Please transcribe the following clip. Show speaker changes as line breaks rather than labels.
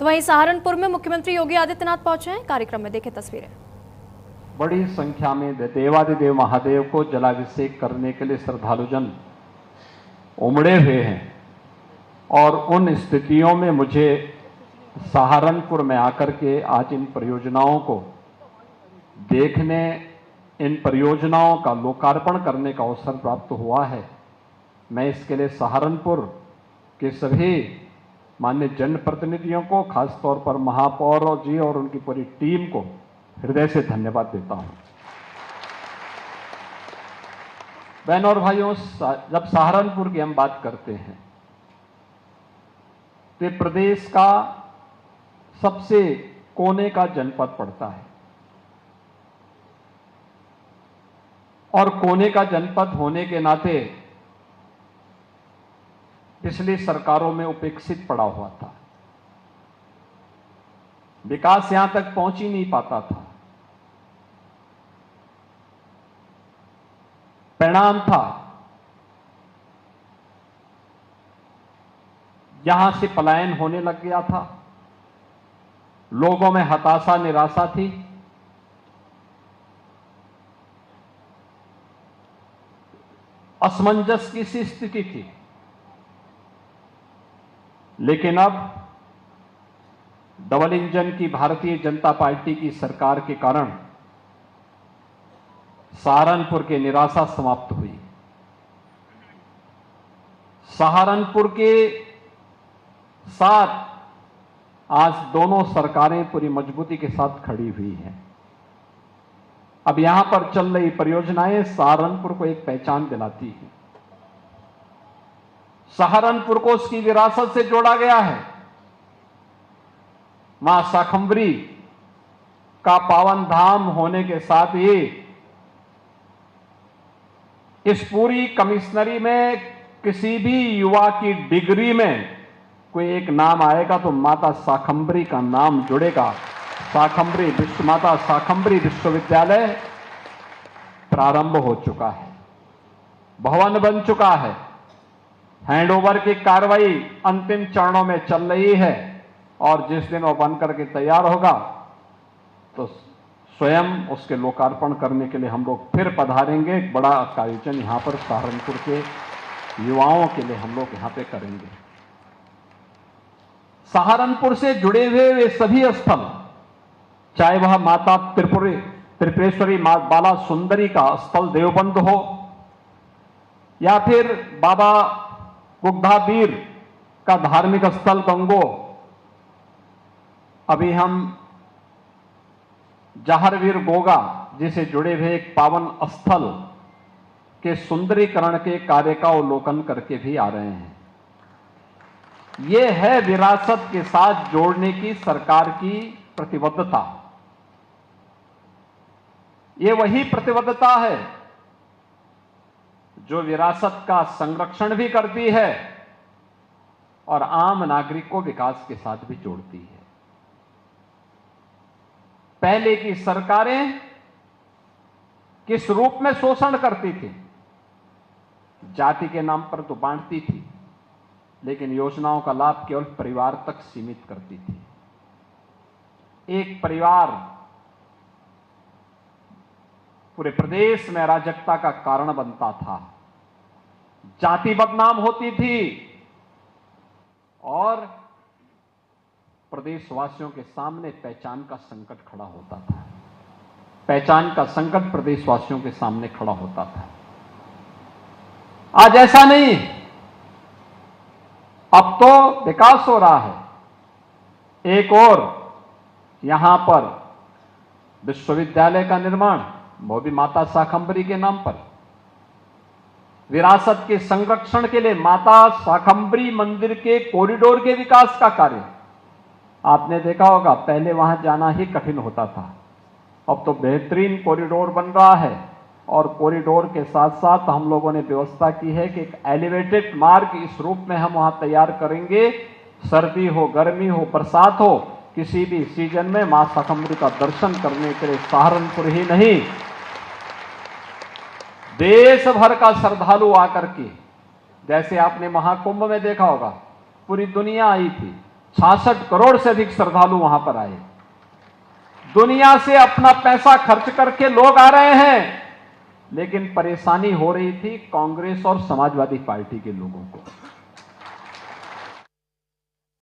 तो वहीं सहारनपुर में मुख्यमंत्री योगी आदित्यनाथ पहुंचे हैं। कार्यक्रम में देखें तस्वीरें।
बड़ी संख्या में देवादिदेव महादेव को जलाभिषेक करने के लिए श्रद्धालुजन उमड़े हुए हैं और उन स्थितियों में मुझे सहारनपुर में आकर के आज इन परियोजनाओं को देखने, इन परियोजनाओं का लोकार्पण करने का अवसर प्राप्त हुआ है। मैं इसके लिए सहारनपुर के सभी माननीय जनप्रतिनिधियों को, खासतौर पर महापौर जी और उनकी पूरी टीम को हृदय से धन्यवाद देता हूं। बहनों और भाइयों, जब सहारनपुर की हम बात करते हैं तो प्रदेश का सबसे कोने का जनपद पड़ता है और कोने का जनपद होने के नाते पिछली सरकारों में उपेक्षित पड़ा हुआ था। विकास यहां तक पहुंच ही नहीं पाता था। परिणाम था यहां से पलायन होने लग गया था। लोगों में हताशा, निराशा थी। असमंजस की सी स्थिति थी। लेकिन अब डबल इंजन की भारतीय जनता पार्टी की सरकार के कारण सहारनपुर की निराशा समाप्त हुई। सहारनपुर के साथ आज दोनों सरकारें पूरी मजबूती के साथ खड़ी हुई हैं। अब यहां पर चल रही परियोजनाएं सहारनपुर को एक पहचान दिलाती हैं। सहारनपुर को उसकी विरासत से जोड़ा गया है। मां शाकंभरी का पावन धाम होने के साथ ही इस पूरी कमिश्नरी में किसी भी युवा की डिग्री में कोई एक नाम आएगा तो माता शाकंभरी का नाम जुड़ेगा। माता शाकंभरी विश्वविद्यालय प्रारंभ हो चुका है, भवन बन चुका है, हैंडओवर की कार्रवाई अंतिम चरणों में चल रही है और जिस दिन वो बन करके तैयार होगा तो स्वयं उसके लोकार्पण करने के लिए हम लोग फिर पधारेंगे। एक बड़ा आयोजन यहां पर सहारनपुर के युवाओं के लिए हम लोग यहां पे करेंगे। सहारनपुर से जुड़े हुए वे सभी स्थल, चाहे वह माता त्रिपुरेश्वरी बाला सुंदरी का स्थल देवबंद हो या फिर बाबा बुग्धावीर का धार्मिक स्थल गंगो, अभी हम जहरवीर गोगा जिसे जुड़े हुए एक पावन स्थल के सुंदरीकरण के कार्य का अवलोकन करके भी आ रहे हैं। यह है विरासत के साथ जोड़ने की सरकार की प्रतिबद्धता। यह वही प्रतिबद्धता है जो विरासत का संरक्षण भी करती है और आम नागरिक को विकास के साथ भी जोड़ती है। पहले की सरकारें किस रूप में शोषण करती थी? जाति के नाम पर तो बांटती थी, लेकिन योजनाओं का लाभ केवल परिवार तक सीमित करती थी। एक परिवार पूरे प्रदेश में अराजकता का कारण बनता था। जाति बदनाम होती थी और प्रदेशवासियों के सामने पहचान का संकट खड़ा होता था। पहचान का संकट प्रदेशवासियों के सामने खड़ा होता था। आज ऐसा नहीं, अब तो विकास हो रहा है। एक और यहां पर विश्वविद्यालय का निर्माण, वो भी माता शाकंभरी के नाम पर। विरासत के संरक्षण के लिए माता शाकंभरी मंदिर के कॉरिडोर के विकास का कार्य आपने देखा होगा, पहले वहां जाना ही कठिन होता था। अब तो बेहतरीन कॉरिडोर बन रहा है और कॉरिडोर के साथ साथ हम लोगों ने व्यवस्था की है कि एक एलिवेटेड मार्ग इस रूप में हम वहां तैयार करेंगे। सर्दी हो, गर्मी हो, बरसात हो, किसी भी सीजन में मां शाकंभरी का दर्शन करने के लिए सहारनपुर ही नहीं, देश भर का श्रद्धालु आकर के, जैसे आपने महाकुंभ में देखा होगा, पूरी दुनिया आई थी, 66 करोड़ से अधिक श्रद्धालु वहां पर आए। दुनिया से अपना पैसा खर्च करके लोग आ रहे हैं, लेकिन परेशानी हो रही थी कांग्रेस और समाजवादी पार्टी के लोगों को।